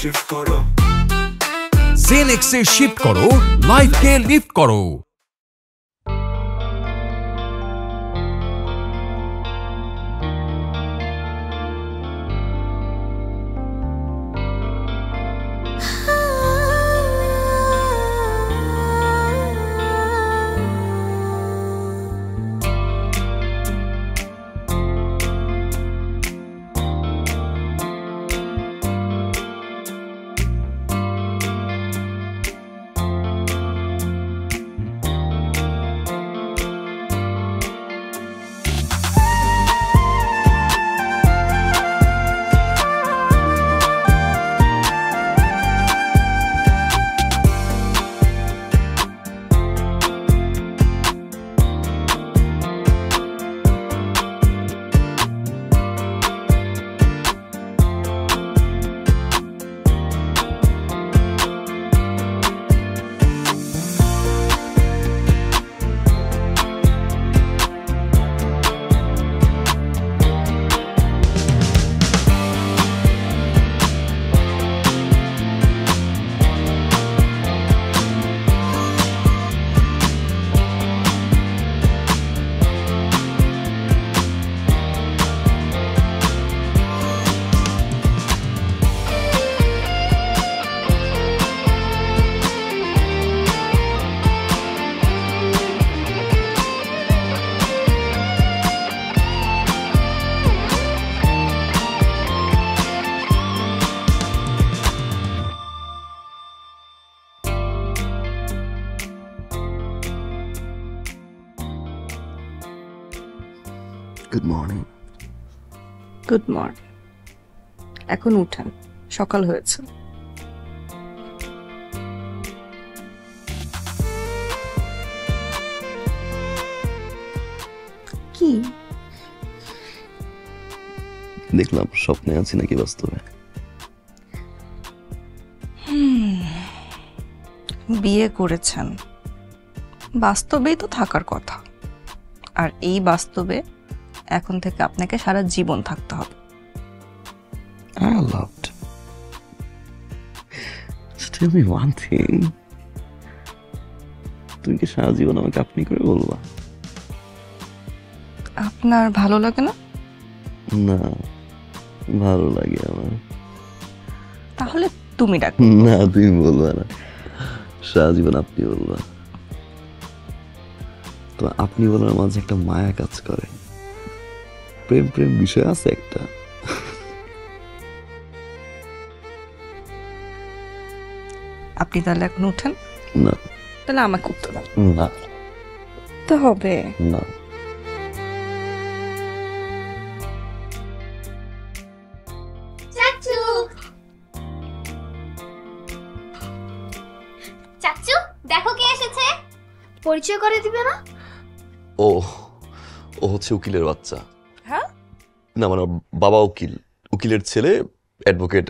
Shift করো, জেনেক্সে shift করো, লাইফকে lift করো। Good morning. Good morning. এখন উঠেন, সকাল হয়েছে। কি দেখলাম স্বপ্নে আছি নাকি বাস্তবে? বিয়ে করেছেন, বাস্তবেই তো থাকার কথা। আর এই বাস্তবে এখন থেকে আপনাকে সারা জীবন থাকতে হবে। I loved. Just tell me one thing. তুমি কি সারা জীবন আমাকে আপনি করে বলবা? আপনার ভালো লাগে না? না, ভালো লাগে আমার। তাহলে তুমি ডাক। না, তুমি বলবা না, সারা জীবন আপনি বলবা। তো আপনি বলার মাঝে একটা মায়া কাজ করে, প্রেম প্রেম বিষয় আছে একটা। আপনি তাহলে এখন উঠেন। না, তাহলে আমাকে উঠতে দাও। না, তো হবে না। চাচু, চাচু দেখো কে এসেছে। পরিচয় করে দিবে না? ও ও হচ্ছে উকিলের বাচ্চা। হ্যাঁ, না মানে বাবা উকিল, উকিলের ছেলে advocate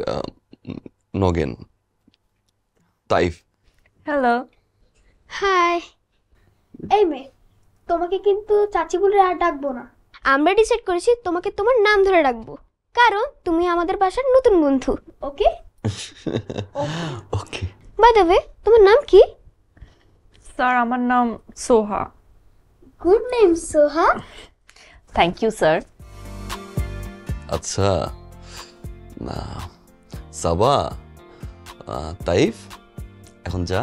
Nagen. Taif. Hello. Hi. এই মেয়ে, তোমাকে কিন্তু চাচি বলে আর ডাকবো না। আমরা ডিসাইড করেছি তোমাকে তোমার নাম ধরে ডাকবো, কারণ তুমি আমাদের বাসার নতুন বন্ধু। Okay okay. By the way, তোমার নাম কি? স্যার, আমার নাম Soha. Good name Soha. Thank you sir. আচ্ছা, না সাবা, তাইফ এখন যা,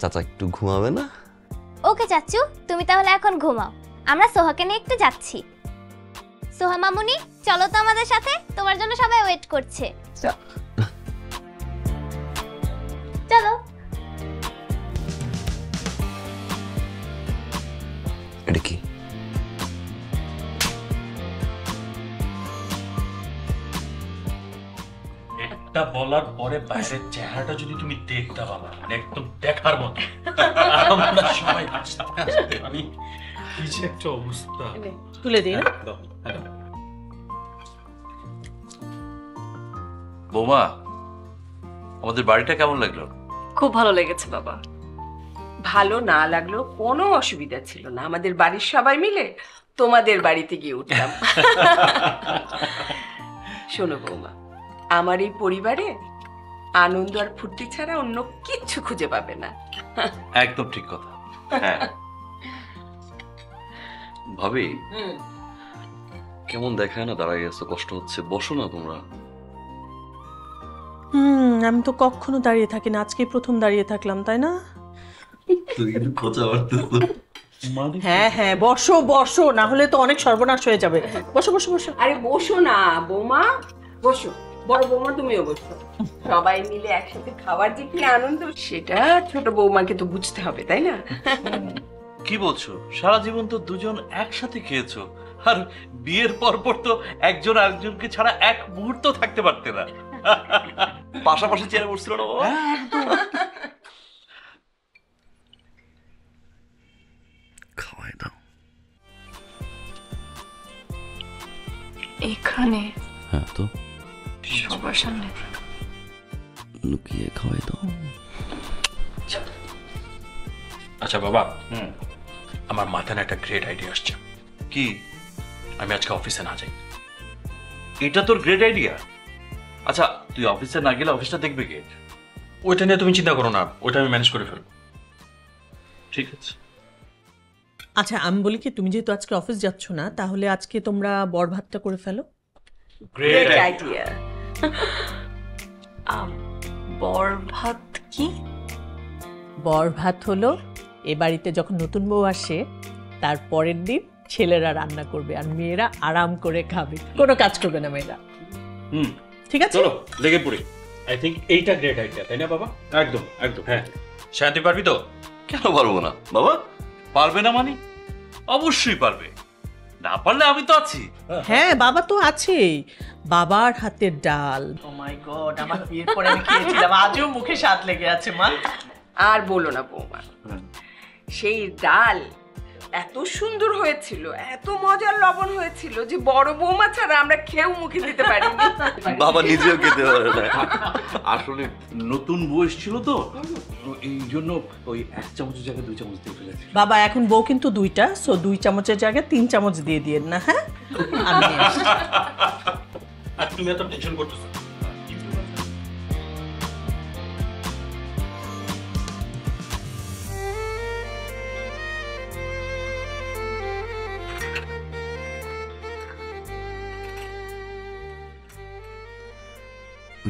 চাচা একটু ঘুমাবে না? ওকে চাচু, তুমি তাহলে এখন ঘুমাও, আমরা সোহাকে নিয়ে একটু যাচ্ছি। সোহা মামুনি, চলো তো আমাদের সাথে, তোমার জন্য সবাই ওয়েট করছে। চলো। এটা কি? একটা বলার পরে বাইরের চেহারাটা যদি তুমি দেখতে বাবা, মানে একদম দেখার মতো। আমরা সবাই হাসতে হাসতে মানে কি যে একটা অবস্থা। তুলে দিই না? বৌমা, আমাদের বাড়িটা কেমন লাগলো? খুব ভালো লেগেছে বাবা। ভালো না লাগলো কোনো অসুবিধা ছিল না, আমাদের বাড়ির সবাই মিলে তোমাদের বাড়িতে গিয়ে উঠলাম। শোনো বৌমা, আমার এই পরিবারে আনন্দ আর ফুর্তি ছাড়া অন্য কিচ্ছু খুঁজে পাবে না। একদম ঠিক কথা। হ্যাঁ ভাবি কেমন দেখায় না, দাঁড়াই আছো, কষ্ট হচ্ছে, বসো না তোমরা। আমি তো কখনো দাঁড়িয়ে থাকি না, আজকে প্রথম দাঁড়িয়ে থাকলাম, তাই না? তুই কিন্তু খোঁচা মারতেছো। হ্যাঁ হ্যাঁ, বসো বসো, না হলে তো অনেক সর্বনাশ হয়ে যাবে। বসো বসো বসো। আরে বসো না বৌমা, বসো। বড় বৌমা তুমিও বসো। সবাই মিলে একসাথে খাওয়ার যে কি আনন্দ সেটা ছোট বৌমাকে তো বুঝতে হবে, তাই না? কি বলছো? সারা জীবন তো দুজন একসাথে খেয়েছো, আর বিয়ের পর পর তো একজন আরেকজনকে ছাড়া এক মুহূর্ত থাকতে পারতে না। পাশাপাশি চেয়ারে বসছিল না বাবা? খাওয়াই দাও। এখানে হ্যাঁ তো সবার সামনে লুকিয়ে খাওয়াই দাও। আচ্ছা বাবা, আমার মাথায় না একটা গ্রেট আইডিয়া আসছে। কি? আমি আজকে অফিসে না যাই। এটা তোর গ্রেট আইডিয়া? আচ্ছা তুই অফিসে না গেলে অফিসটা দেখবে কে? ওইটা নিয়ে তুমি চিন্তা করো না, ওইটা আমি ম্যানেজ করে ফেলবো। ঠিক আছে। আচ্ছা আমি বলি কি, তুমি যেহেতু আজকে অফিস যাচ্ছ না, তাহলে আজকে তোমরা বড় ভাতটা করে ফেলো। Great idea. বর ভাত কি? বর ভাত হলো এ বাড়িতে যখন নতুন বউ আসে তার পরের দিন ছেলেরা রান্না করবে আর মেয়েরা আরাম করে খাবে, কোনো কাজ করবে না মেয়েরা। ঠিক আছে, চলো লেগে পড়ি। আই থিঙ্ক এইটা গ্রেট আইডিয়া, তাই না বাবা? একদম একদম। হ্যাঁ শায়ন, তুই পারবি তো? কেন পারবো না বাবা? পারবে না মানে? অবশ্যই পারবে। না পারলে আমি তো আছি। হ্যাঁ বাবা তো আছেই। বাবার হাতের ডাল, ও মাই গড, আমার বিয়ের পরে আমি খেয়েছিলাম, আজও মুখে স্বাদ লেগে আছে মা। আর বলো না বৌমা, সেই ডাল এত সুন্দর হয়েছিল, এত মজার লবণ হয়েছিল যে বড় বৌমা ছাড়া আমরা খেয়েও মুখে দিতে পারিনি। বাবা নিজেও খেতে পারে না। আসলে নতুন বয়স ছিল তো, এই জন্য ওই 1 চামচের জায়গায় 2 চামচ দিয়ে ফেলেছি। বাবা এখন বউ কিন্তু 2টা, সো 2 চামচের জায়গায় 3 চামচ দিয়ে দিয়েন না। হ্যাঁ আমি নিয়ে আসছি। আর তুমি এত টেনশন করতেছো?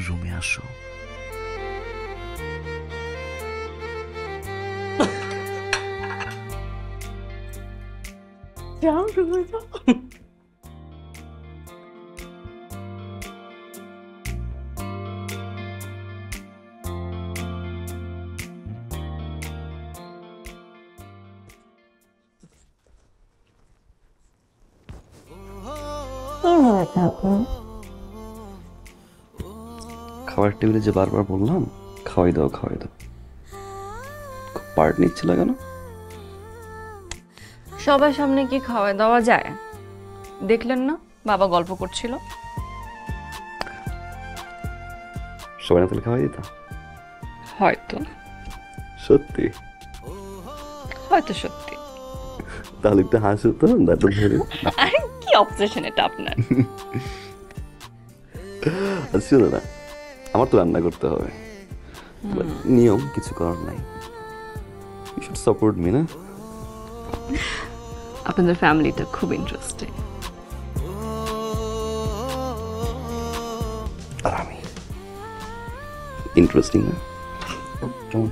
রুমে আসো। যাও রুমে যাও। খাবার টেবিলে যে বারবার বললাম খাওয়াই দাও খাওয়াই দাও, খুব পার্ট নিচ্ছিল কেন? সবার সামনে কি খাওয়া দাওয়া যায়? দেখলেন না বাবা গল্প করছিল। সবাই না তাহলে খাওয়াই দিতা? হয়তো সত্যি? হয়তো সত্যি। তাহলে একটু হাসো তো, দাঁড়টা ধরে। আরে কি অবসেশন এটা আপনার? আচ্ছা দাদা, আমার তো রান্না করতে হবে, নিয়ম, কিছু করার নাই। ইউ শুড সাপোর্ট মি না? আপনাদের ফ্যামিলিটা খুব ইন্টারেস্টিং। আর আমি ইন্টারেস্টিং না? কেমন?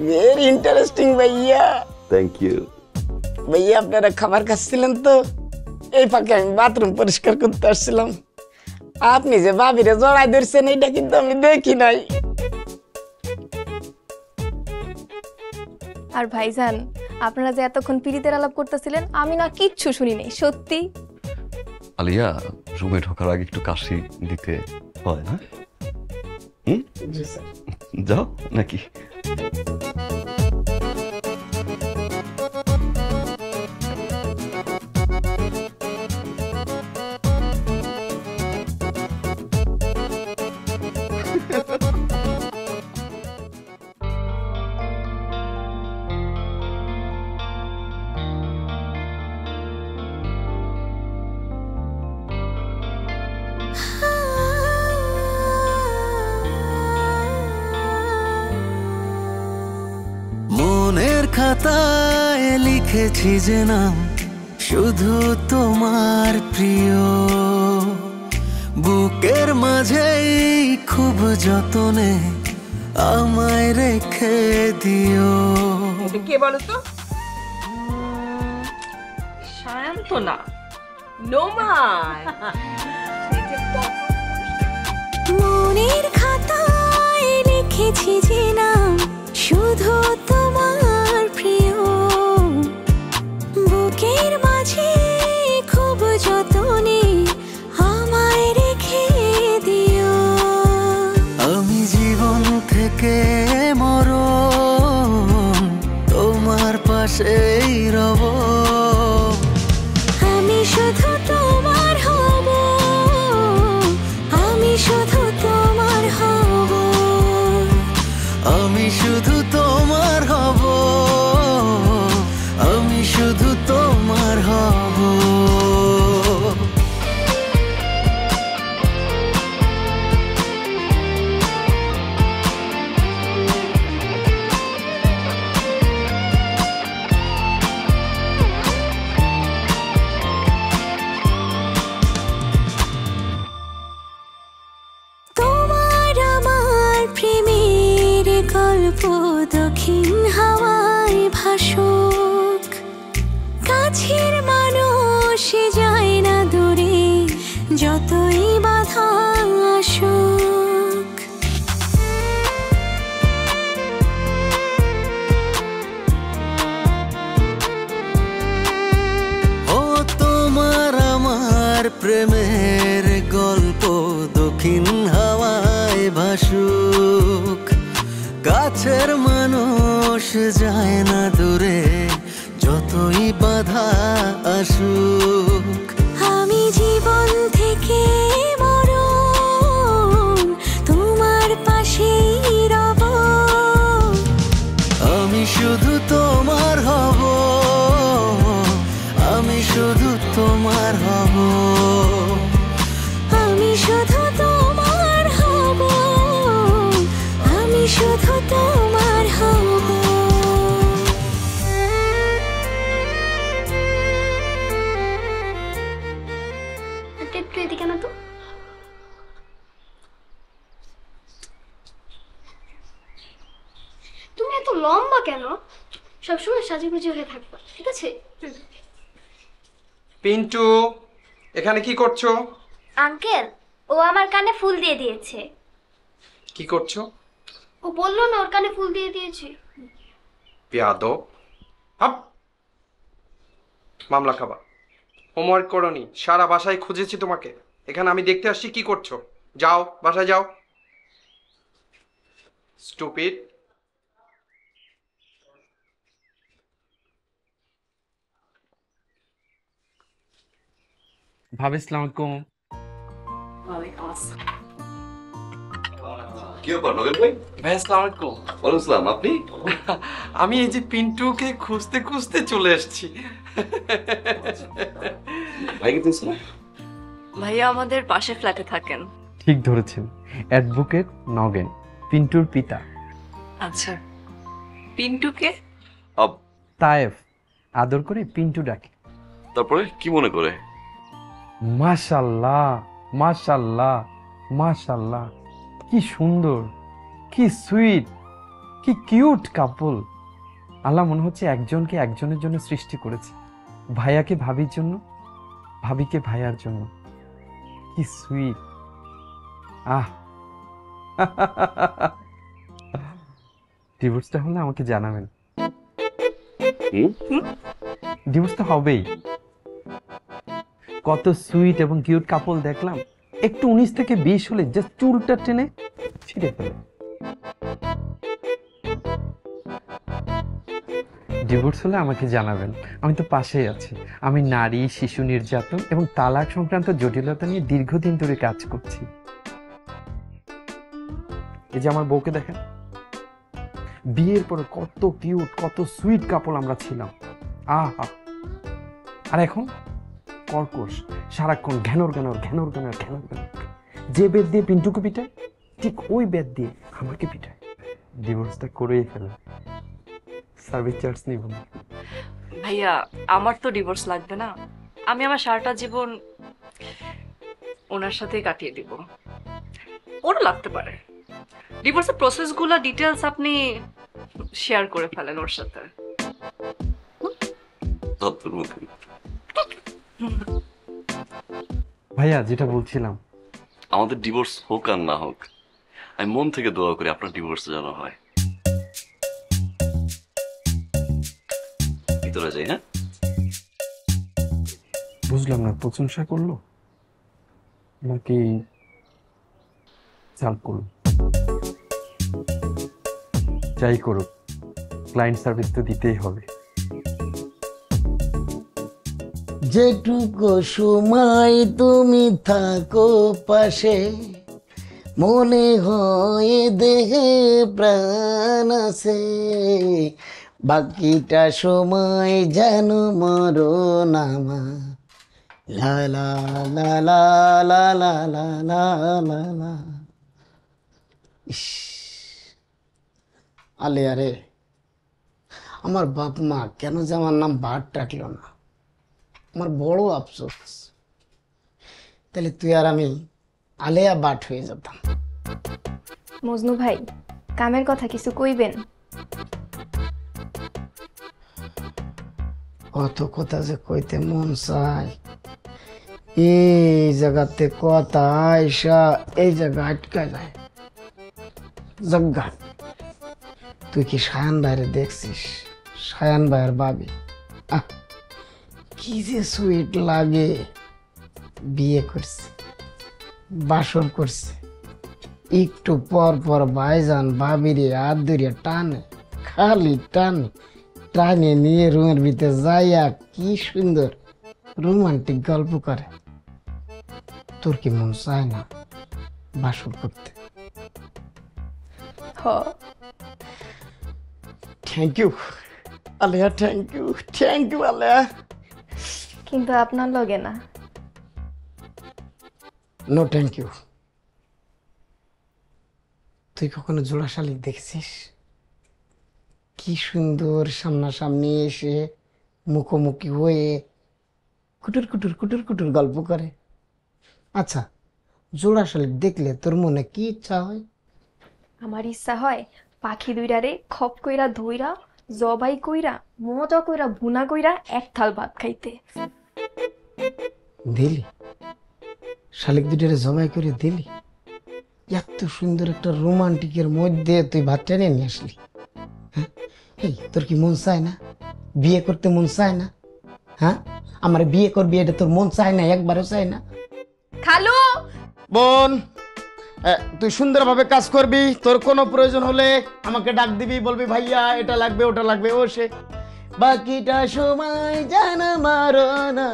ভেরি ইন্টারেস্টিং ভাইয়া। থ্যাংক ইউ ভাইয়া আপনারা খাবার খাচ্ছিলেন তো, এই ফাঁকে আমি বাথরুম পরিষ্কার করতে আসছিলাম। আপনি যে ভাবিরে জড়াই ধরছেন এটা কিন্তু আমি দেখি নাই। আর ভাইজান, আপনারা যে এতক্ষণ পিরিতের আলাপ করতেছিলেন আমি না কিচ্ছু শুনি নাই, সত্যি। আলিয়া, রুমে ঢোকার আগে একটু কাশি দিতে হয় না? যাও নাকি? খাতায় লিখেছি যে নাম শুধু তোমার প্রিয়, বুকের মাঝেই খুব যতনে আমায় রেখে দিও। এটা কে বলো তো? সায়ন্তনা। নোমায়। মনের খাতায় লিখেছি যে নাম শুধু তোমার প্রিয়, বুকের মাঝে খুব যতনে আমায় রেখে দিও। আমি জীবন থেকে মরণ তোমার পাশেই রব, আমি শুধু তোমার হব, আমি শুধু তোমার হব, আমি শুধু তোমার হব, আমি শুধু তোমার হব। তোমার আমার প্রেমের গল্প দক্ষিণ হাওয়ায় ভাসুক, কাছের মানুষ যায় না দূরে যতই বাধা আসুক। ও তোমার আমার প্রেমের গল্প দক্ষিণ হাওয়ায় ভাসুক, কাছের মানুষ যায় না দূরে যতই বাধা আসুক। আমি জীবন থেকে মরণ তোমার পাশেই রব, আমি শুধু তোমার হব, আমি শুধু তোমার হব, আমি শুধু তোমার হব, আমি শুধু তোমার হব। একটু এদিকে না তো। তুমি এত লম্বা কেন? সবসময় সাজুগুজু হয়ে থাকবা, ঠিক আছে? পিন্টু, এখানে কি করছো? আঙ্কেল, ও আমার কানে ফুল দিয়ে দিয়েছে। কি করছো? ও বললো না ওর কানে ফুল দিয়ে দিয়েছে। বেয়াদব। হাপ, মামলা খাবা। হোমওয়ার্ক করনি, সারা বাসায় খুঁজেছি তোমাকে, এখানে আমি দেখতে আসছি কি করছো। যাও বাসায় যাও। স্টুপিড। ভাবি আসসালামু আলাইকুম। কি ব্যাপার নগেন ভাই? ভাই আসসালামু আলাইকুম। ওয়ালাইকুম আসসালাম। আপনি? আমি এই যে পিন্টুকে খুঁজতে খুঁজতে চলে এসেছি। ভাই কি দিয়েছিল? ভাইয়া আমাদের পাশে ফ্ল্যাটে থাকেন। ঠিক ধরেছেন, অ্যাডভোকেট নগেন, পিন্টুর পিতা। আচ্ছা, পিন্টুকে? তায়েফ, আদর করে পিন্টু ডাকে। তারপরে কি মনে করে? মাশাল্লাহ মাশাল্লাহ মাশাল্লাহ, কি সুন্দর, কি সুইট, কি কিউট কাপল। আল্লাহ মনে হচ্ছে একজনকে একজনের জন্য সৃষ্টি করেছে, ভাইয়াকে ভাবির জন্য, ভাবিকে ভাইয়ার জন্য। কি সুইট। আহ, ডিভোর্সটা হলে আমাকে জানাবেন। ডিভোর্স তো হবেই। কত সুইট এবং কিউট কাপল দেখলাম, একটু 19 থেকে 20 হলে জাস্ট চুলটা টেনে ছিঁড়ে ফেলে। ডিভোর্স হলে আমাকে জানাবেন, আমি তো পাশেই আছি। আমি নারী শিশু নির্যাতন এবং তালাক সংক্রান্ত জটিলতা নিয়ে দীর্ঘদিন ধরে কাজ করছি। এই যে আমার বউকে দেখেন, বিয়ের পরে কত কিউট কত সুইট কাপল আমরা ছিলাম। আহা, আর এখন কর্কশ, সারাক্ষণ ঘ্যানর ঘ্যানর ঘ্যানর ঘ্যানর ঘ্যানর ঘ্যানর। যে বেদ দিয়ে পিন্টুকে পিটায়, ঠিক ওই বেদ দিয়ে আমাকে পিটায়। ডিভোর্সটা করেই ফেলে। সার্ভিস চার্জ নিব না। ভাইয়া আমার তো ডিভোর্স লাগবে না, আমি আমার সারাটা জীবন ওনার সাথেই কাটিয়ে দিব। ওরও লাগতে পারে, ডিভোর্সের প্রসেসগুলো ডিটেলস আপনি শেয়ার করে ফেলেন ওর সাথে। ভাইয়া যেটা বলছিলাম, আমাদের ডিভোর্স হোক আর না হোক, আমি মন থেকে দোয়া করি আপনার ডিভোর্স যেন হয়। ভিতরে যাই। হ্যাঁ, বুঝলাম না, প্রশংসা করলো নাকি চাল করলো? যাই করুক, ক্লায়েন্ট সার্ভিস তো দিতেই হবে। যেটুকু সময় তুমি থাকো পাশে, মনে হয় দেহে প্রাণ আছে, বাকিটা সময় যেন মরণ আমার। লা লা লা লা লা লা লা লা লা লা। ইস, আলে আরে, আমার বাপ মা কেন যে আমার নাম বাট রাখলো না, আমার বড় আফসোস। তাহলে তুই আর আমি আলেয়া বাট হয়ে যেতাম। মজনু ভাই, কামের কথা কিছু কইবেন? কত কথা যে কইতে মন চায়, এই জায়গাতে কথা আইসা এই জায়গা আটকা যায়। জগ্গা, তুই কি সায়ান ভাইরে দেখছিস? সায়ান ভাইয়ের ভাবি কি যে সুইট লাগে। বিয়ে করছে, বাসর করছে, একটু পর পর ভাইজান ভাবিরে হাত ধরিয়া টানে, খালি টানে, টানে নিয়ে রুমের ভিতরে যাইয়া কি সুন্দর রোমান্টিক গল্প করে। তোর কি মন চায় না বাসর করতে? Thank you Aleya, thank you, thank you Aleya. কিন্তু আপনার লগে না। No thank you. তুই কখনো জোড়া শালিক দেখছিস? কি সুন্দর সামনাসামনি এসে মুখোমুখি হয়ে কুটুর কুটুর কুটুর কুটুর গল্প করে। আচ্ছা, জোড়া শালিক দেখলে তোর মনে কি ইচ্ছা হয়? আমার ইচ্ছা হয় পাখি দুইটারে খপ কইরা ধইরা জবাই কইরা মজা কইরা ভুনা কইরা এক থাল ভাত খাইতে। দিলি শালিক দুটারে জবাই করে দিলি? এত সুন্দর একটা রোমান্টিকের মধ্যে তুই ভাত টেনে নিয়ে আসলি। হ্যাঁ, এই তোর কি মন চায় না বিয়ে করতে? মন চায় না? হ্যাঁ, আমার বিয়ে করবি, এটা তোর মন চায় না? একবারও চায় না? খালু বোন, তুই সুন্দরভাবে কাজ করবি, তোর কোনো প্রয়োজন হলে আমাকে ডাক দিবি, বলবি ভাইয়া এটা লাগবে ওটা লাগবে, ও সে বাকিটা সময় জানা মারো না।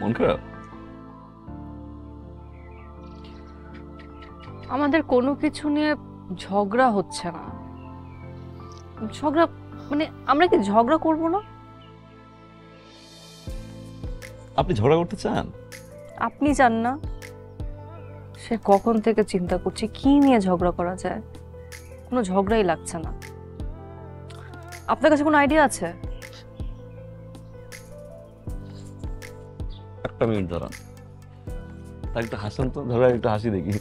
মন খারাপ? আমাদের কোনো কিছু নিয়ে ঝগড়া হচ্ছে না। ঝগড়া মানে আমরা কি ঝগড়া করব না? আপনি ঝগড়া করতে চান? আপনি জান না? সে কখন থেকে চিন্তা করছি কি নিয়ে ঝগড়া করা যায়, কোনো ঝগড়াই লাগছে না। আপনার কাছে কোনো আইডিয়া আছে? একটা মিনিট ধরান, তাই একটু হাসান তো, ধরো একটু হাসি দেখি।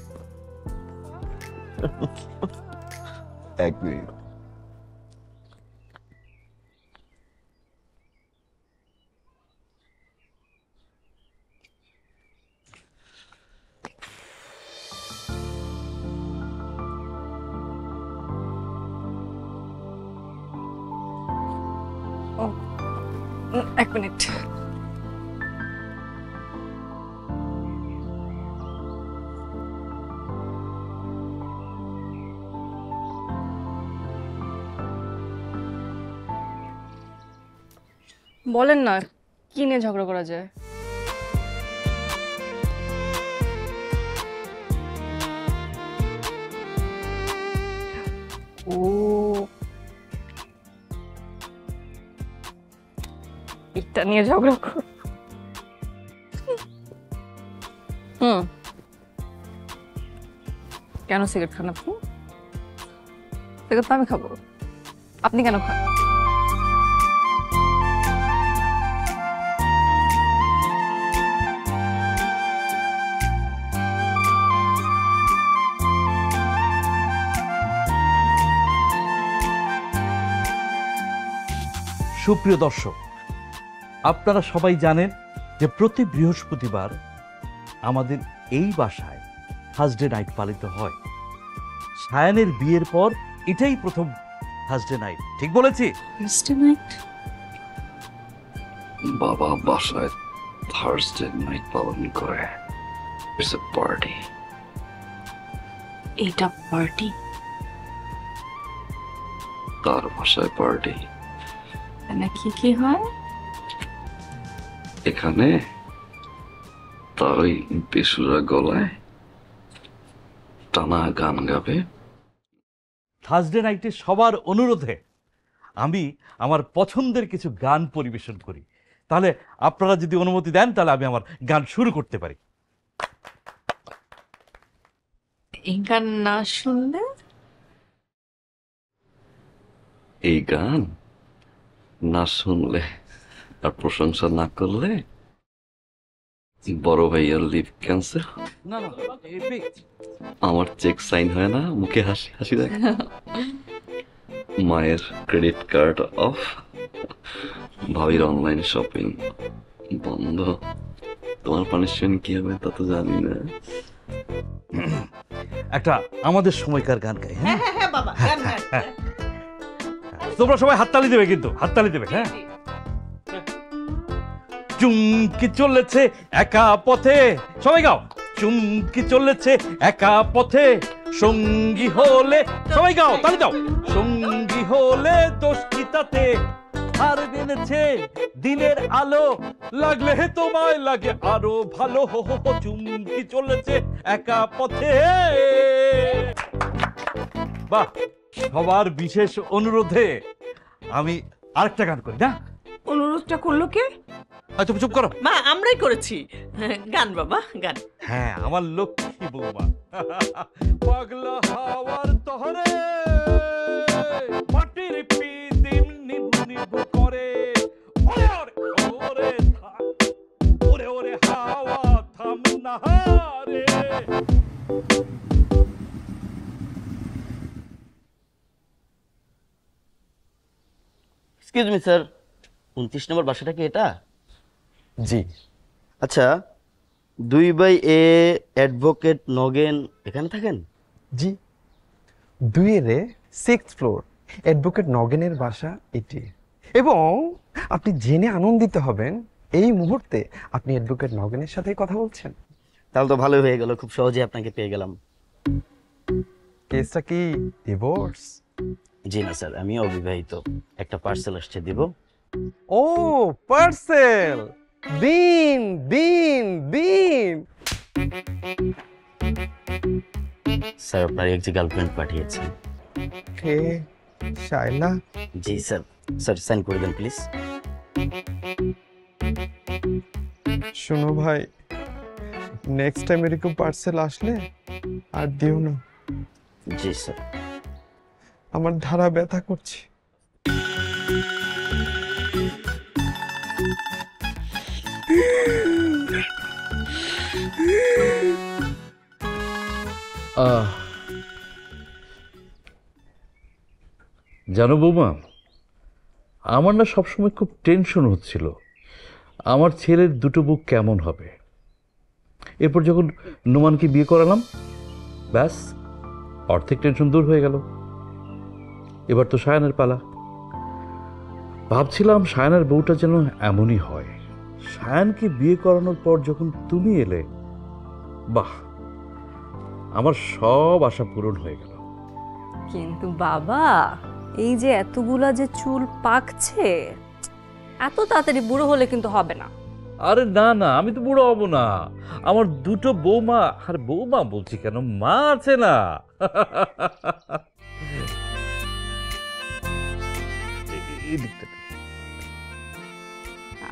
এক মিনিট। এক মিনিট। বলেন না কি নিয়ে ঝগড়া করা যায়? ও নিয়ে ঝগড়া করো। কেন সিগারেট খান আপনি? সিগারেট তো আমি খাবো, আপনি কেন খান? সুপ্রিয় দর্শক, আপনারা সবাই জানেন যে প্রতি বৃহস্পতিবার আমাদের এই বাসায় থার্সডে নাইট পালিত হয়। সায়ানের বিয়ের পর এটাই প্রথম থার্সডে নাইট, ঠিক বলেছি? বাবা বাসায় থার্সডে নাইট পালন করে। It's a party. এটা পার্টি? তার বাসায় পার্টি। কি কি হয় এখানে? তার ওই বেসুরা গলায় টানা গান গাবে। থার্সডে নাইটে সবার অনুরোধে আমি আমার পছন্দের কিছু গান পরিবেশন করি। তাহলে আপনারা যদি অনুমতি দেন তাহলে আমি আমার গান শুরু করতে পারি। এই গান না শুনলে? এই গান না শুনলে আর প্রশংসা না করলে বড় ভাইয়ার লিভ ক্যান্সেল। না না, আমার চেক সাইন হয় না, মুখে হাসি হাসি দেখ। মায়ের ক্রেডিট কার্ড অফ, ভাবির অনলাইন শপিং বন্ধ। তোমার পানিশমেন্ট কি হবে তা তো জানি না। একটা আমাদের সময়কার গান গাই। হ্যাঁ হ্যাঁ হ্যাঁ বাবা, গান গান। তোমরা সবাই হাততালি দেবে, কিন্তু হাততালি দেবে। হ্যাঁ, চুমকি চলেছে একা পথে, সবাই গাও। চুমকি চলেছে একা পথে, সঙ্গী হলে, সবাই গাও, তালি দাও। সঙ্গী হলে দোষ কি তাতে, আর বেড়েছে দিনের আলো, লাগলে তোমায় লাগে আরো ভালো। হো হো হো, চুমকি চলেছে একা পথে। বাহ, সবার বিশেষ অনুরোধে আমি আরেকটা গান করি না? অনুরোধটা করলো কে? তুমি চুপ করো মা, আমরাই করেছি। গান বাবা, গান। হ্যাঁ, আমার লক্ষ্মী বৌমা। পাগলা হাওয়ার তহরে মাটির পিদিম নিভু নিভু করে, ওরে ওরে ওরে ওরে হাওয়া থাম না রে। এক্সকিউজ মি স্যার, 29 নম্বর বাসাটা কি এটা? জি। আচ্ছা, 2/A অ্যাডভোকেট নগেন এখানে থাকেন? জি, 2-এ 6th ফ্লোর অ্যাডভোকেট নগেনের বাসা এটি। এবং আপনি জেনে আনন্দিত হবেন, এই মুহূর্তে আপনি অ্যাডভোকেট নগেনের সাথেই কথা বলছেন। তাহলে তো ভালোই হয়ে গেল, খুব সহজে আপনাকে পেয়ে গেলাম। কেসটা কি ডিভোর্স? জি না স্যার, আমি অবিবাহিত। একটা পার্সেল আসছে, দিব। ও পার্সেল, দিন দিন দিন। স্যার, আপনার এক যে গার্লফ্রেন্ড পাঠিয়েছেন। কে? শাইলা? জি স্যার। স্যার, সাইন করে দেন প্লিজ। শোনো ভাই, নেক্সট টাইম এরকম পার্সেল আসলে আর দিও না। জি স্যার। আমার ধারা ব্যথা করছে। জানো বৌমা, আমার না সবসময় খুব টেনশন হচ্ছিল আমার ছেলের দুটো বুক কেমন হবে। এরপর যখন নোমানকে বিয়ে করালাম, ব্যাস অর্ধেক টেনশন দূর হয়ে গেল। এবার তো সায়ানের পালা। ভাবছিলাম সায়ানের বউটা যেন এমনই হয়। সায়ানকে বিয়ে করানোর পর যখন তুমি এলে, বাহ, আমার সব আশা পূরণ হয়ে গেল। কিন্তু বাবা, এই যে এতগুলা যে চুল পাকছে, এত তাড়াতাড়ি বুড়ো হলে কিন্তু হবে না। আরে না না, আমি তো বুড়ো হব না। আমার দুটো বৌমা, আর বৌমা বলছি কেন, মা আছে না।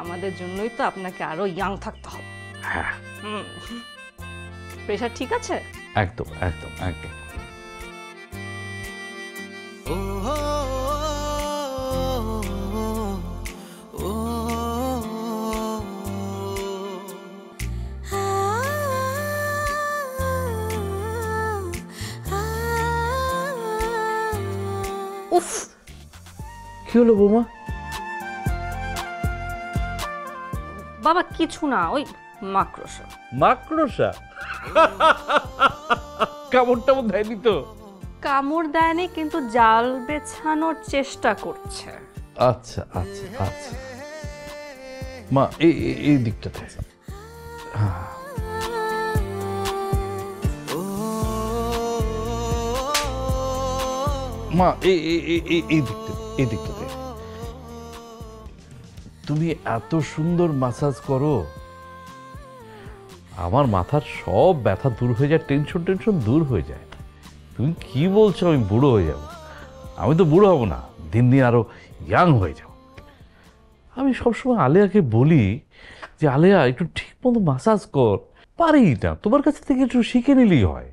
আমাদের জন্যই তো আপনাকে আরো ইয়াং থাকতে হবে। হ্যাঁ প্রেশার ঠিক আছে? একদম একদম একদম। উফ, কি হলো বৌমা? বাবা কিছু না, ওই মাকড়সা। মাকড়সা? কামড় টামড় দেয়নি তো? কামড় দেয়নি, কিন্তু জাল বেছানোর চেষ্টা করছে। আচ্ছা আচ্ছা আচ্ছা মা, এই দিকটাতে। মা এই দিকটাতে। তুমি এত সুন্দর মাসাজ করো, আমার মাথার সব ব্যথা দূর হয়ে যায়, টেনশন দূর হয়ে যায়। তুমি কি বলছো আমি বুড়ো হয়ে যাব? আমি তো বুড়ো হব না, দিন দিন আরো ইয়াং হয়ে যাব। আমি সবসময় আলেয়াকে বলি যে আলেয়া একটু ঠিক মতো মাসাজ কর, পারি না, তোমার কাছ থেকে একটু শিখে নিলেই হয়।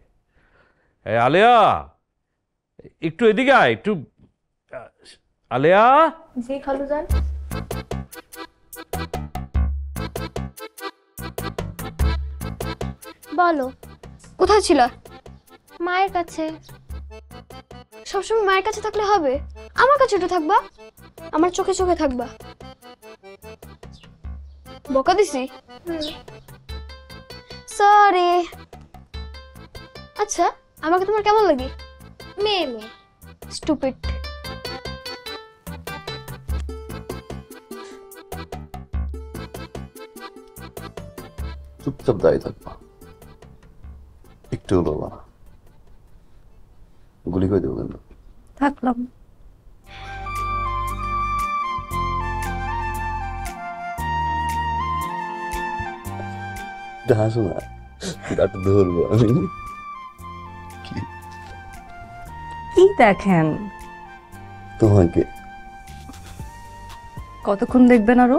আলেয়া একটু এদিকে আয়, একটু। আলেয়া। জি খালুজান। বলো, কোথায় ছিল? মায়ের কাছে। সবসময় মায়ের কাছে থাকলে হবে? আমার কাছে একটু থাকবা, আমার চোখে চোখে থাকবা। বকা দিছি? সরি। আচ্ছা, আমাকে তোমার কেমন লাগে? মেয়ে মেয়ে, স্টুপিড। চুপচাপ দাঁড়িয়ে থাকবা, একটু বলবা না, গুলি করে দেবো কিন্তু। থাকলাম। হাসো না, গাটা ধরবো আমি। কি দেখেন? তোমাকে। কতক্ষণ দেখবেন আরো?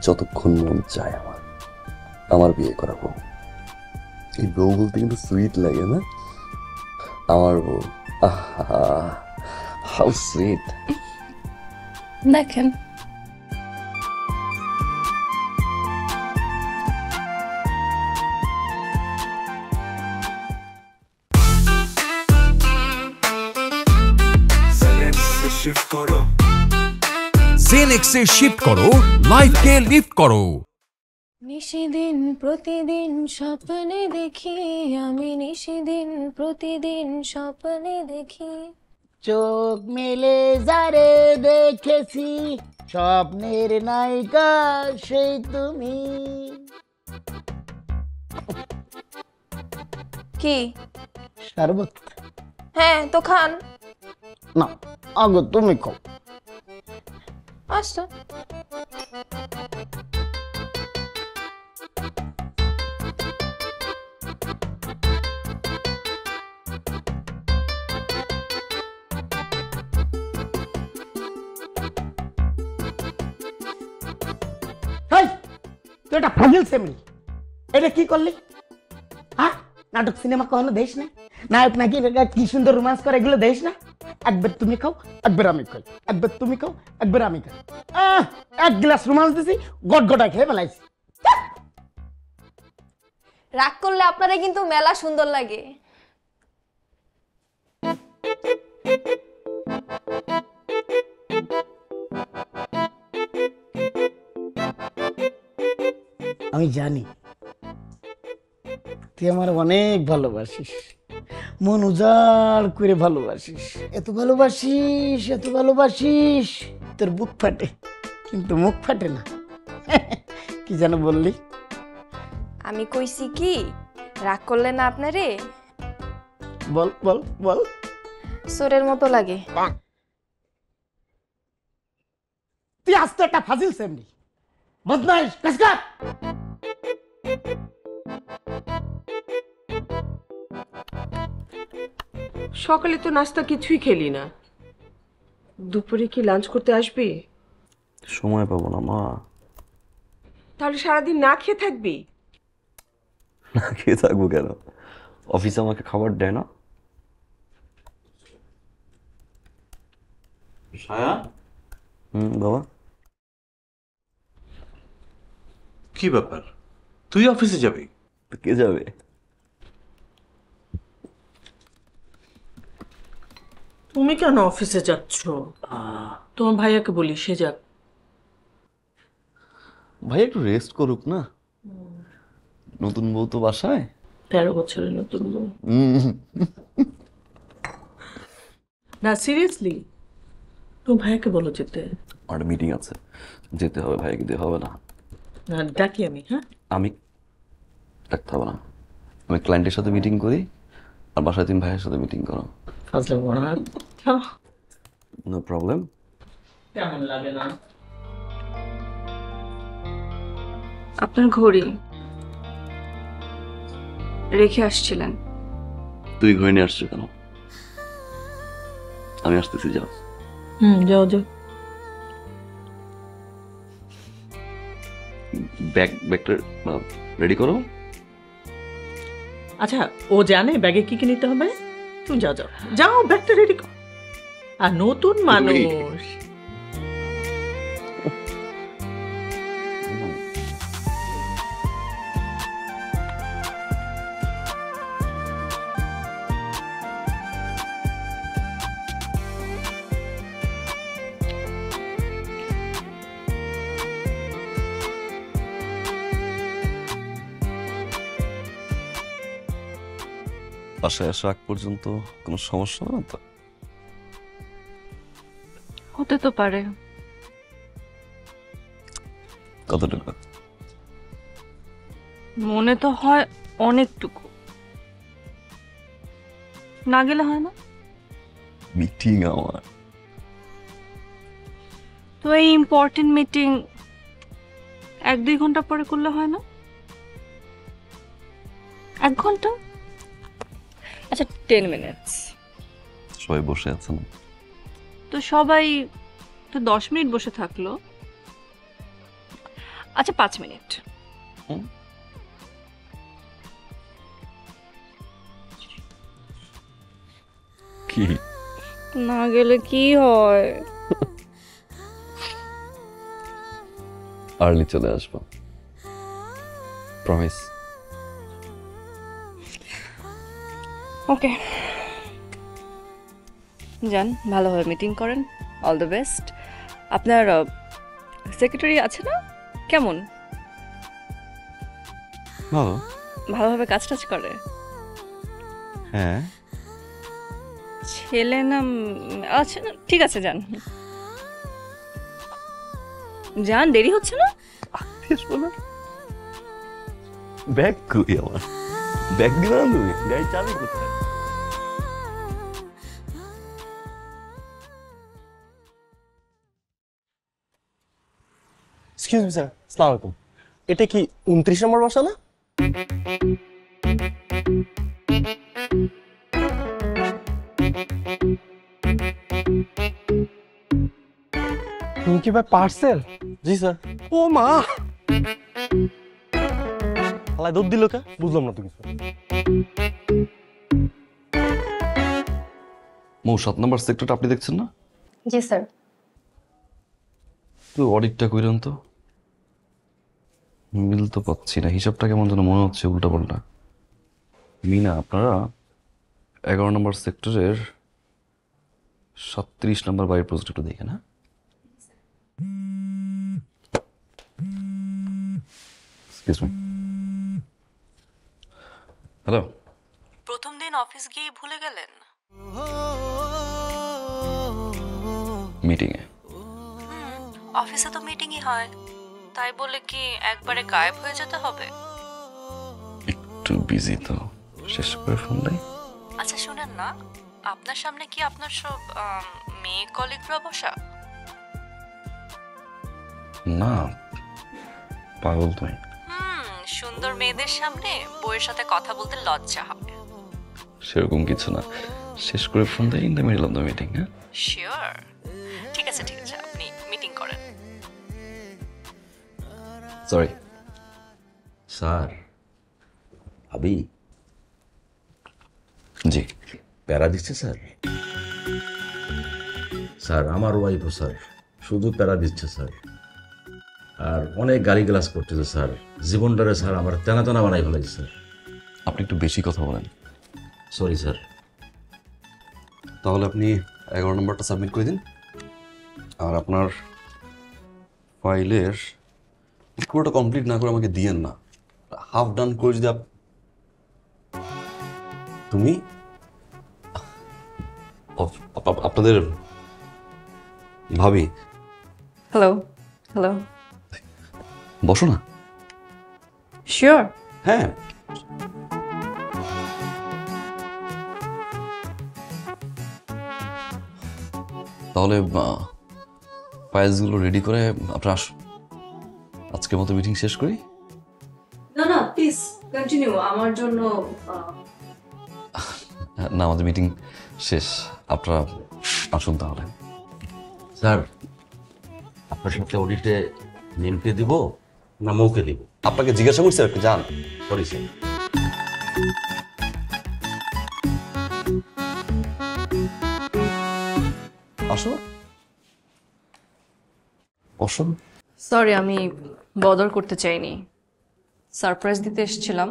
যতক্ষণ মন চায় আমার বিয়ে করাবো। এই বউ বলতে কিন্তু সুইট লাগে না? আমার বউ, আহা হাউ সুইট। দেখেন। জেনেক্সে শিফট করো, লাইফকে লিফট করো। নিশিদিন প্রতিদিন স্বপ্নে দেখি, আমি নিশিদিন প্রতিদিন স্বপ্নে দেখি। চোখ মেলে যারে দেখেছি, স্বপ্নের নায়িকা সেই তুমি। কি শরবত? হ্যাঁ তো খান। না, আগে তুমি খাও। আসতো। তুই এটা ফাজিল সেমনি, এটা কি করলি? হ্যাঁ, নাটক সিনেমা কখনো দেশ না, নায়ক নাকি কি সুন্দর রোমান্স করে, এগুলো দেশ না। একবার তুমি খাও, একবার আমি খাই, একবার তুমি খাও, একবার আমি খাই। এক গ্লাস রোমান্স দিছি, গটগটা খেয়ে ফেলাইছি। রাগ করলে আপনারা কিন্তু মেলা সুন্দর লাগে। আমি জানি তুই আমার অনেক ভালোবাসিস, মন উজাড় করে ভালোবাসিস, এত ভালোবাসিস, এত ভালোবাসিস, তোর বুক ফাটে কিন্তু মুখ ফাটে না। কি যেন বললি? আমি কইছি কি রাগ করলে না আপনারে? বল বল বল। সোরের মতো লাগে। তুই আস্তে একটা ফাজিল সেমনি, বদমাইশ, কাসকার। সকালে তো নাস্তা কিছুই খেলি না, দুপুরে কি লাঞ্চ করতে আসবি? সময় পাবো না মা, তাহলে সারাদিন না খেয়ে থাকবি? না খেয়ে থাকবো কেন? অফিসে আমাকে খাবার দেয় না। সায়া, বাবা কি ব্যাপার, তুই অফিসে যাবি? কে যাবে? তুমি কেন অফিসে যাচ্ছ? তোমার ভাইয়াকে বলি সে যাক। ভাই একটু রেস্ট করুক না, নতুন বউ তো বাসায়। 13 বছরের নতুন বউ। না সিরিয়াসলি, তোমার ভাইয়াকে বলো যেতে। আমার মিটিং আছে, যেতে হবে। ভাইকে দিয়ে হবে না। না ডাকি আমি। হ্যাঁ আমি ডাকতে হবে না, আমি ক্লায়েন্টের সাথে মিটিং করি, আর বাসায় তুমি ভাইয়ের সাথে মিটিং করো। ফাজলে বড় নো প্রবলেম। কেমন লাগে না? আপনার ঘড়ি রেখে আসছিলেন। তুই ঘরে নিয়ে আসছো কেন? আমি আসতেছি, যাও। যাও যাও। ব্যাগটা রেডি করো। আচ্ছা ও জানে ব্যাগে কি কি নিতে হবে? তুমি যাও যাও যাও, ব্যাগটা রেডি কর। আর নতুন মানুষ। বাসায় আসা আগ পর্যন্ত কোনো সমস্যা হবে না তো? হতে তো পারে। কতটুকু? মনে তো হয় অনেকটুকু। না গেলে হয় না? মিটিং আমার তো এই ইম্পর্টেন্ট মিটিং 1-2 ঘন্টা পরে করলে হয় না? 1 ঘন্টা? আচ্ছা 10 মিনিটস। সবাই বসে আছেন তো সবাই তো 10 মিনিট বসে থাকলো। আচ্ছা 5 মিনিট। কি? না গেলে কি হয়? আর্লি চলে আসবো, প্রমিস। ওকে, যান, ভালোভাবে মিটিং করেন। All the best. আপনার সেক্রেটারি আছে না? কেমন? ভালো, ভালোভাবে কাজ টাজ করে? হ্যাঁ। ছেলে না? আচ্ছা না, ঠিক আছে, যান যান, দেরি হচ্ছে না? ব্যাগ কই আমার? ব্যাগ দিবা না তুমি? গাড়ি চাবি কোথায়? এক্সকিউজ মি স্যার, আসসালামু আলাইকুম। এটা কি 29 নম্বর বাসা না? তুমি কি ভাই পার্সেল? জি স্যার। ও মা, হালাই দুধ দিল কে? বুঝলাম না তো কিছু। মৌ 7 নম্বর সেক্টরটা আপনি দেখছেন না? জি স্যার। তো অডিটটা কইরেন তো। মিল তো পাচ্ছি না, হিসাবটা কেমন যেন মনে হচ্ছে উল্টা পাল্টা। মিনা, আপনারা 11 নম্বর সেক্টরের 37 নম্বর বাড়ির প্রজেক্টটা দেখেন। হ্যাঁ, এক্সকিউজ মি। হ্যালো। প্রথম দিন অফিস গিয়ে ভুলে গেলেন? মিটিংয়ে। অফিসে তো মিটিংই হয়, তাই বলে কি একবারে গায়েব হয়ে যেতে হবে? একটু বিজি তো, শেষ করে ফোন দেয়। আচ্ছা শুনেন না, আপনার সামনে কি আপনার সব মেয়ে কলিগরা বসা? না, পাগল তুমি। সুন্দর মেয়েদের সামনে বউয়ের সাথে কথা বলতে লজ্জা হবে। সেরকম কিছু না, শেষ করে ফোন দেয় in the middle of the meeting. হ্যাঁ, শিওর। ঠিক আছে ঠিক আছে, আপনি মিটিং করেন। সরি। স্যার ভাবি জি প্যারা দিচ্ছে স্যার। স্যার আমার ওয়াইফও স্যার শুধু প্যারা দিচ্ছে স্যার, আর অনেক গালিগালাজ করতেছে স্যার। জীবনটারে স্যার আমার তেনা তেনা বানাই ফেলাইছে স্যার। আপনি একটু বেশি কথা বলেন। Sorry sir. তাহলে আপনি 11 নম্বরটা সাবমিট করে দিন, আর আপনার ফাইলের পুরোটা কমপ্লিট না করে আমাকে দিয়েন না, হাফ ডান করে যদি তুমি আপনাদের ভাবি। হ্যালো হ্যালো, বসো না। শিওর? হ্যাঁ। তাহলে ফাইলসগুলো রেডি করে আপনার আজকের মতো মিটিং শেষ করি। না না প্লিজ কন্টিনিউ, আমার জন্য না, আমাদের মিটিং শেষ, আপনারা আসুন তাহলে। স্যার আপনার সাথে অডিটে নেমকে দিব না মৌকে দিব? আপনাকে জিজ্ঞাসা করছি, আপনি যান। Sorry sir. আসো বসো। সরি, আমি বদর করতে চাইনি, সারপ্রাইজ দিতে এসেছিলাম,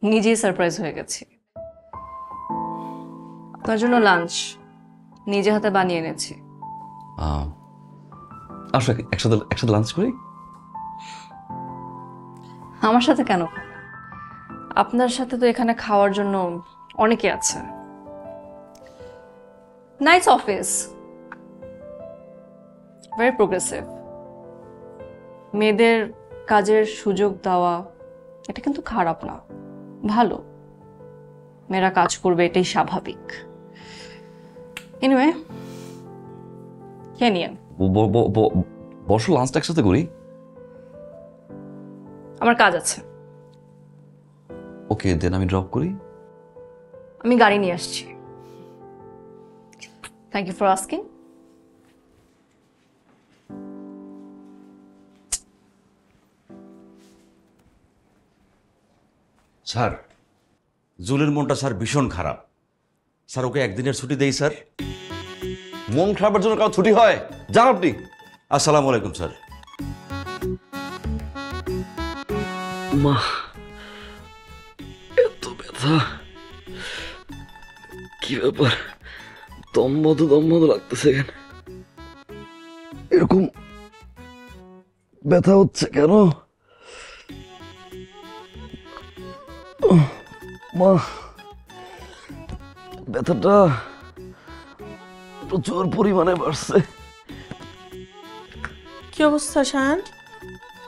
নিজেই সারপ্রাইজ হয়ে গেছি। আপনার জন্য লাঞ্চ নিজে হাতে বানিয়ে এনেছি। আসো একসাথে লাঞ্চ করি। আমার সাথে কেন? আপনার সাথে তো এখানে খাওয়ার জন্য অনেকে আছে। Nice office, very progressive. মেয়েদের কাজের সুযোগ দেওয়া এটা কিন্তু খারাপ না, ভালো। মেয়েরা কাজ করবে এটাই স্বাভাবিক। এনিওয়ে, কে নিয়ে বসো, লাঞ্চটা একসাথে করি। আমার কাজ আছে। ওকে, দেন আমি ড্রপ করি। আমি গাড়ি নিয়ে আসছি। Thank you for asking. Sir জুলের মনটা স্যার ভীষণ খারাপ স্যার, ওকে একদিনের ছুটি দেই স্যার। মন খারাপের জন্য কারো ছুটি হয়? যান আপনি। আসসালামু আলাইকুম স্যার। মা এত ব্যথা, কি ব্যাপার? দম বন্ধ লাগতেছে কেন? এরকম ব্যথা হচ্ছে কেন? মা ব্যথাটা প্রচুর পরিমাণে বাড়ছে। কি অবস্থা শান?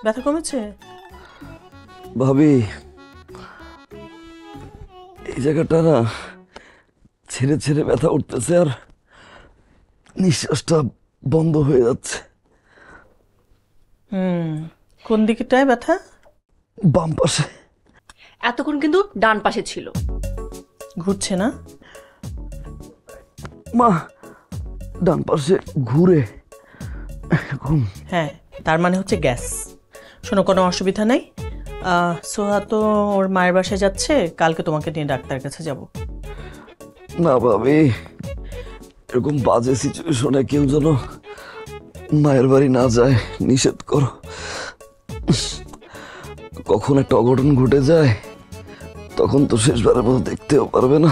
ব্যথা কমেছে? ভাবি এই জায়গাটা না ছেড়ে ছেড়ে ব্যথা উঠতেছে, আর নিঃশ্বাসটা বন্ধ হয়ে যাচ্ছে। কোন দিকটায় ব্যথা? বাম পাশে। এতক্ষণ কিন্তু ডান পাশে ছিল। ঘুরছে না? মা ডান পাশে ঘুরে। হ্যাঁ, তার মানে হচ্ছে গ্যাস। শোনো, কোনো অসুবিধা নেই। সোহা তো ওর মায়ের বাসায় যাচ্ছে, কালকে তোমাকে নিয়ে ডাক্তারের কাছে যাব। না ভাবি, এরকম বাজে সিচুয়েশনে কেউ যেন মায়ের বাড়ি না যায়, নিষেধ করো। কখন একটা অঘটন ঘটে যায় তখন তো শেষবারের মতো দেখতেও পারবে না।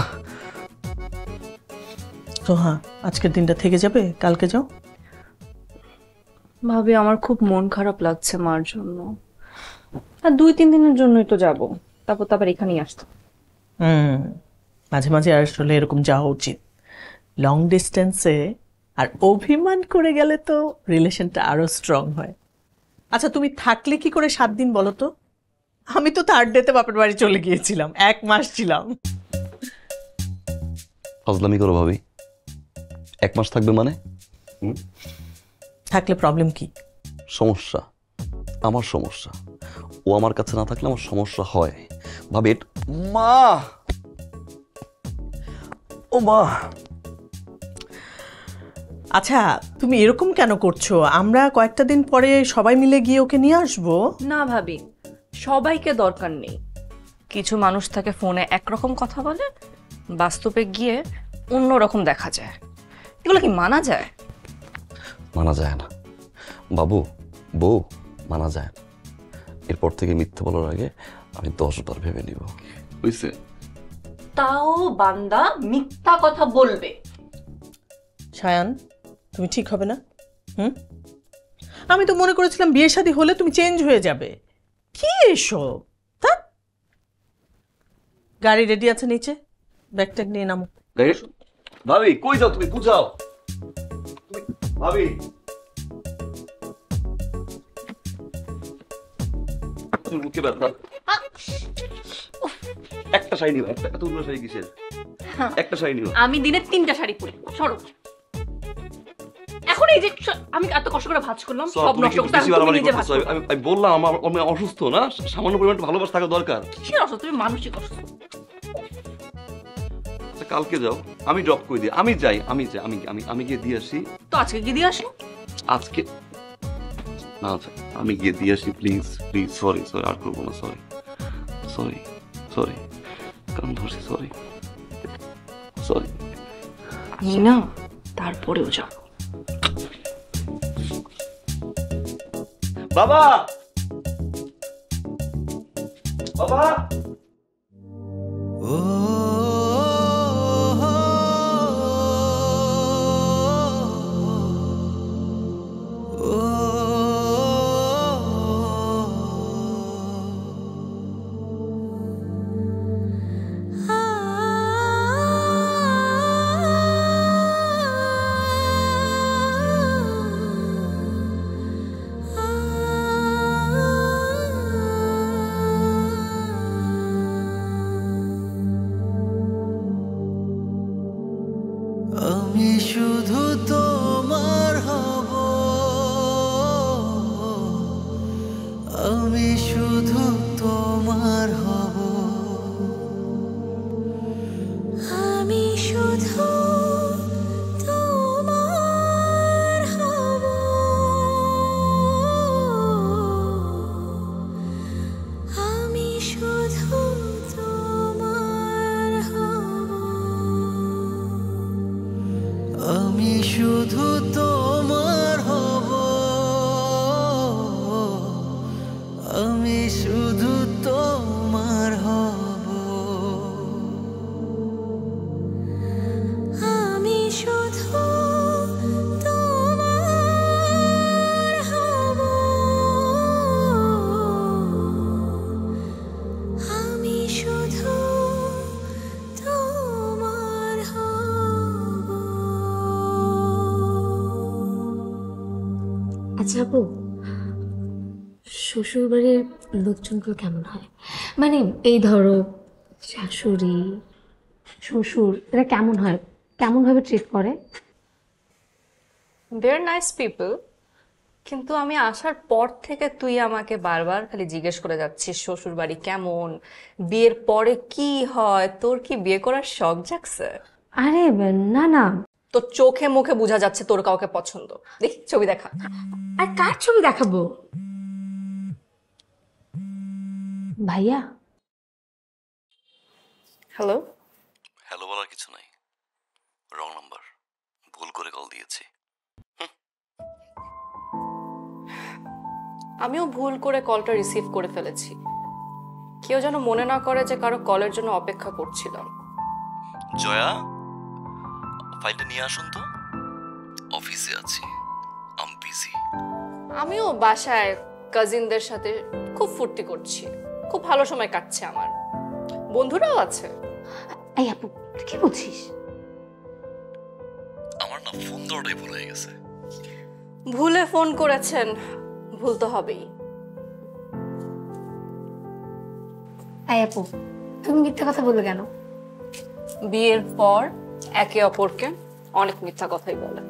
সোহা আজকের দিনটা থেকে যাবে, কালকে যাও। ভাবি আমার খুব মন খারাপ লাগছে মার জন্য, আর 2-3 দিনের জন্যই তো যাব, তারপর তো আবার এখানেই আসতো। মাঝে মাঝে আসলে এরকম যাওয়া উচিত। লং ডিস্টেন্সে আর অভিমান করে গেলে তো রিলেশনটা আরো স্ট্রং হয়। আচ্ছা, তুমি থাকলে কি করে 7 দিন বলো তো? আমি তো 3rd ডেতে বাপের বাড়ি চলে গিয়েছিলাম, 1 মাস ছিলাম। ফাজলামি করো ভাবি, 1 মাস থাকবে মানে? থাকলে প্রবলেম কি? সমস্যা, আমার সমস্যা। ও আমার কাছে না থাকলে আমার সমস্যা হয় ভাবি। মা, ও মা। আচ্ছা, তুমি এরকম কেন করছো? আমরা কয়েকটা দিন পরে সবাই মিলে গিয়ে ওকে নিয়ে আসবো। না ভাবি, সবাইকে দরকার নেই। কিছু মানুষ থাকে ফোনে একরকম কথা বলে, বাস্তবে গিয়ে অন্যরকম দেখা যায়। এগুলো কি মানা যায়? মানা যায় না বাবু, বউ, মানা যায় না। এরপর থেকে মিথ্যে বলার আগে আমি 10 বার ভেবে নিব, বুঝছে? তাও বান্দা মিথ্যা কথা বলবে। সায়ান, তুমি ঠিক হবে না? আমি তো মনে করেছিলাম বিয়ে শাদী হলে তুমি চেঞ্জ হয়ে যাবে। কি এসব? গাড়ি রেডি আছে নিচে, ব্যাগ ট্যাগ নিয়ে নামো। ভাবি কই যাও তুমি? বুঝাও ভাবি। মুখে ব্যথা। একটা শাড়ি নিও, একটা এতগুলো শাড়ি কিসের? একটা শাড়ি নিও। আমি দিনে 3টা শাড়ি পরি। সরো। এখন এই যে আমি এত কষ্ট করে ভাঁজ করলাম, সব নষ্ট করতে তুমি নিজে ভাঁজ করো। আমি বললাম আমি অসুস্থ না, সামান্য পরিমাণ ভালোবাসা থাকা দরকার। কিসের অসুস্থ? তুমি মানসিক অসুস্থ। কালকে যাও, আমি ড্রপ করে দিই। আমি যাই, আমি গিয়ে দিয়ে আসি। তো আজকে কি দিয়ে আসো? আজকে না, আমি গিয়ে দিয়ে আসি। প্লিজ প্লিজ, সরি আর করবো না। সরি কারণ ধরছি। সরি আমি না তারপরেও যাও। বাবা আমি শুধু তোমার হব, আমি শুধু তোমার হব, আমি শুধু তোমার হব, আমি শুধু তোমার হব, আমি শুধু তোমার হব, আমি শুধু তোমার হব, আমি শুধু তোমার হব, আমি শুধু তোমার হব। আচ্ছা আপু, শ্বশুর বাড়ির লোকজনগুলো কেমন হয়? মানে এই ধরো শাশুড়ি, শ্বশুর, এরা কেমন হয়, কেমন ভাবে ট্রিট করে? They're nice people, কিন্তু আমি আসার পর থেকে তুই আমাকে বারবার খালি জিজ্ঞেস করে যাচ্ছিস শ্বশুর বাড়ি কেমন, বিয়ের পরে কি হয়, তোর কি বিয়ে করার শখ জাগছে? আরে না, তোর চোখে মুখে বোঝা যাচ্ছে তোর কাউকে পছন্দ। দেখি ছবি দেখা। আর কার ছবি দেখাবো? ভাইয়া। হ্যালো বলার কিছু নাই, রং নাম্বার, ভুল করে কল দিয়েছি। আমিও ভুল করে কলটা রিসিভ করে ফেলেছি। কেউ যেন মনে না করে যে কারো কলের জন্য অপেক্ষা করছিলাম। জয়া, ফাইলটা নিয়ে আসুন তো, অফিসে আছি, আমি বিজি। আমিও বাসায় কাজিনদের সাথে খুব ফুর্তি করছি, খুব ভালো সময় কাটছে আমার, বন্ধুরাও আছে। এই আপু তুই কি বলছিস? আমার না ফোন দেওয়াটাই ভুল হয়ে গেছে। ভুলে ফোন করেছেন, ভুল তো হবেই। এই আপু তুমি মিথ্যা কথা বলবে কেন? বিয়ের পর একে অপরকে অনেক মিথ্যা কথাই বলে।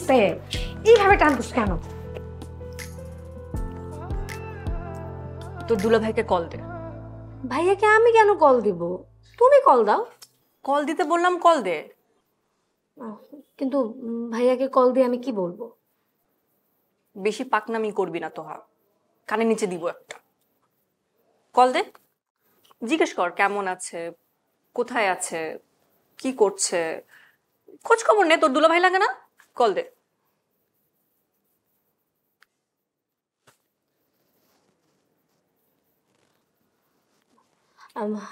হইছে এইভাবে টানছিস কেন? তোর দুলা ভাইকে কল দে। ভাইয়াকে আমি কেন কল দিব? তুমি কল দাও। কল দিতে বললাম, কল দে। কিন্তু ভাইয়াকে কল দিয়ে আমি কি বলবো? বেশি পাকনামি করবি না তোহা, কানে নিচে দিব একটা। কল দে, জিজ্ঞেস কর কেমন আছে, কোথায় আছে, কি করছে, খোঁজ খবর নে। তোর দুলা ভাই লাগে না? কল দে।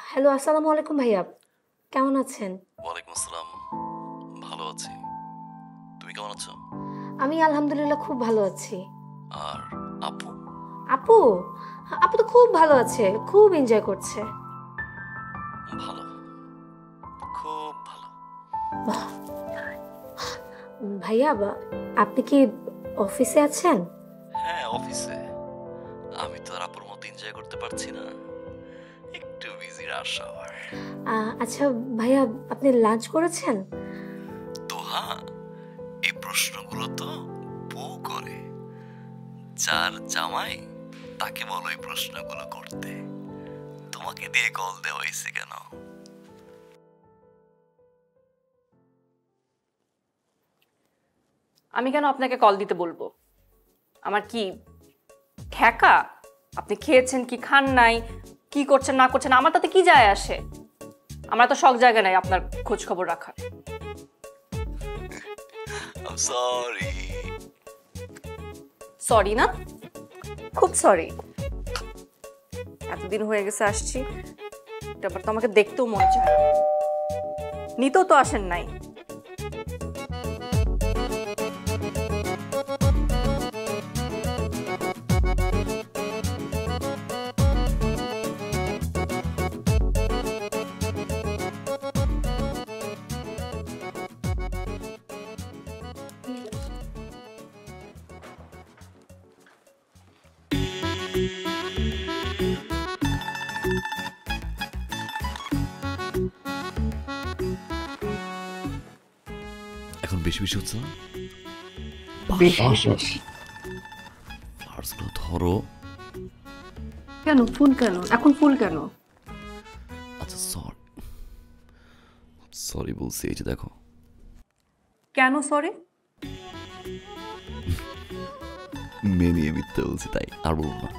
হ্যালো, আসসালামু আলাইকুম ভাইয়া, কেমন আছেন? ওয়ালাইকুম আসসালাম, ভালো আছি। তুমি কেমন আছো? আমি আলহামদুলিল্লাহ খুব ভালো আছি। আর আপু? আপু আপু তো খুব ভালো আছে, খুব এনজয় করছে। ভালো, খুব ভালো। ভাইয়া, আপনি কি অফিসে আছেন? হ্যাঁ, অফিসে। আমি তো আর আপুর মতো এনজয় করতে পারছি না, একটু বিজি রাশ আওয়ার। আচ্ছা ভাইয়া, আপনি লাঞ্চ করেছেন? তোহা, এই প্রশ্নগুলো তো বউ করে। যার জামাই তাকে বলো এই প্রশ্নগুলো করতে। তোমাকে দিয়ে কল দেওয়া হয়েছে কেন? আমি কেন আপনাকে কল দিতে বলবো? আমার কি ঠেকা? আপনি খেয়েছেন কি খান নাই, কি করছেন না করছেন, আমার তাতে কি যায় আসে? আমরা তো সব জায়গায় নাই আপনার খোঁজ খবর রাখার। সরি। সরি না? খুব সরি। এতদিন হয়ে গেছে আসছি, তারপর তো আমাকে দেখতেও মন চায়, নিতেও তো আসেন নাই। এখন বেশি বেশি হচ্ছে না? ফ্লাওয়ার্সগুলো ধরো। কেন ফুল কেন এখন? ফুল কেন? আচ্ছা সরি বলছি, এই যে দেখো। কেন সরি? মেয়ে নিয়ে মিথ্যে বলছি, তাই আর বলবো না।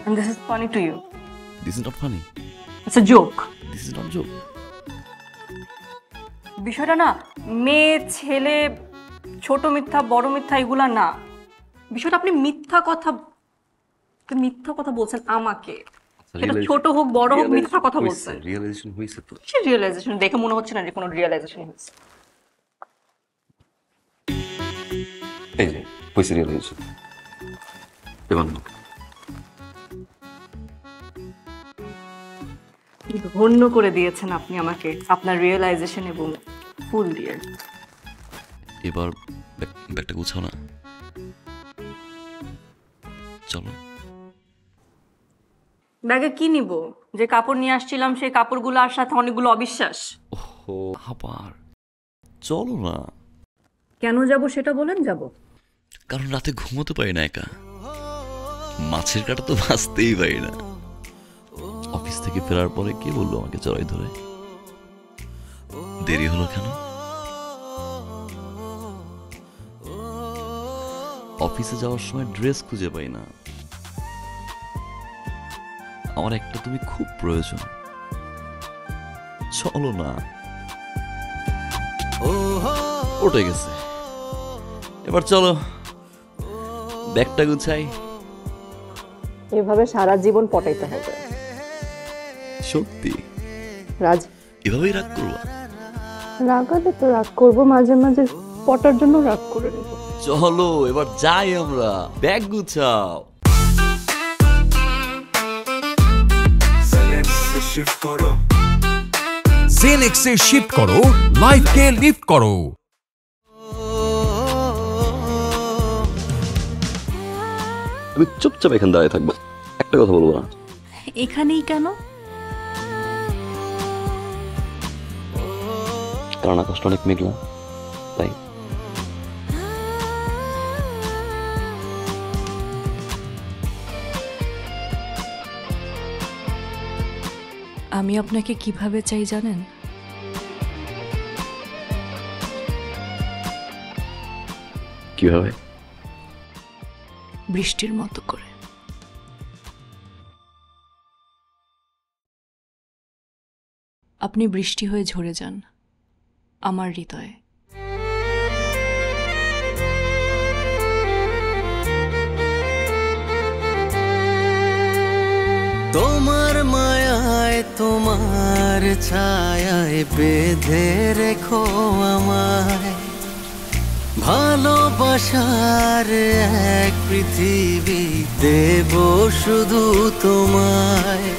And this is funny to you? This is not funny. It's a joke. This is not joke. বিষয়টা না মেয়ে ছেলে, ছোট মিথ্যা বড় মিথ্যা এগুলা না। বিষয়টা আপনি মিথ্যা কথা বলছেন আমাকে, সেটা ছোট হোক বড় হোক মিথ্যা কথা বলছেন। রিয়েলাইজেশন হইছে তো। সে রিয়েলাইজেশন দেখে মনে হচ্ছে না যে কোনো রিয়েলাইজেশন হয়েছে। এই যে হইছে রিয়েলাইজেশন। এবার ধন্য করে দিয়েছেন আপনি আমাকে আপনার রিয়েলাইজেশন এবং ফুল দিয়ে। এবার ব্যাগটা গুছাও না, চলো। ব্যাগে কি নিব? যে কাপড় নিয়ে আসছিলাম সেই কাপড়গুলো আর সাথে অনেকগুলো অবিশ্বাস। ওহো, আবার চলো না। কেন যাব সেটা বলেন। যাব কারণ রাতে ঘুমোতে পারি না একা, মাছের কাটা তো বাঁচতেই পারি না। অফিস থেকে ফেরার পরে কে বললো আমাকে জড়াই ধরে? দেরি হলো কেন? অফিসে যাওয়ার সময় ড্রেস খুঁজে পাই না। আমার একটা তুমি খুব প্রয়োজন, চলো না। উঠে গেছে, এবার চলো ব্যাগটা গুছাই। এভাবে সারা জীবন পটাইতে হবে। সত্যি রাজ, এভাবেই রাগ করবা? রাগালে তো রাগ করবো, মাঝে মাঝে পটার জন্য রাগ করে নেব। চলো এবার যাই আমরা, ব্যাগ গুছাও। জেনেক্সে শিফট করো, লাইফকে লিফট করো। আমি চুপচাপ এখানে দাঁড়িয়ে থাকবো, একটা কথা বলবো না। এখানেই কেন? কারণ আকাশটা অনেক মেঘলা, তাই আমি আপনাকে কিভাবে চাই জানেন? কিভাবে? বৃষ্টির মতো করে। আপনি বৃষ্টি হয়ে ঝরে যান আমার হৃদয়ে। তোমার মায়ায় তোমার ছায়ায় বেঁধে রেখো আমায়, ভালোবাসার এক পৃথিবী দেব শুধু তোমায়।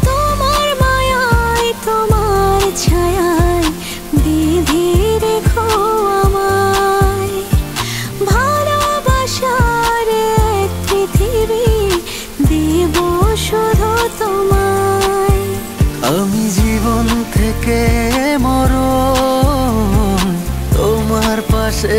তোমার মায়ায় তোমার ছায়ায় বেঁধে রেখো আমায়, ভালোবাসার এক পৃথিবী দেব শুধু তোমায়। আমি জীবন থেকে মরণ তোমার পাশে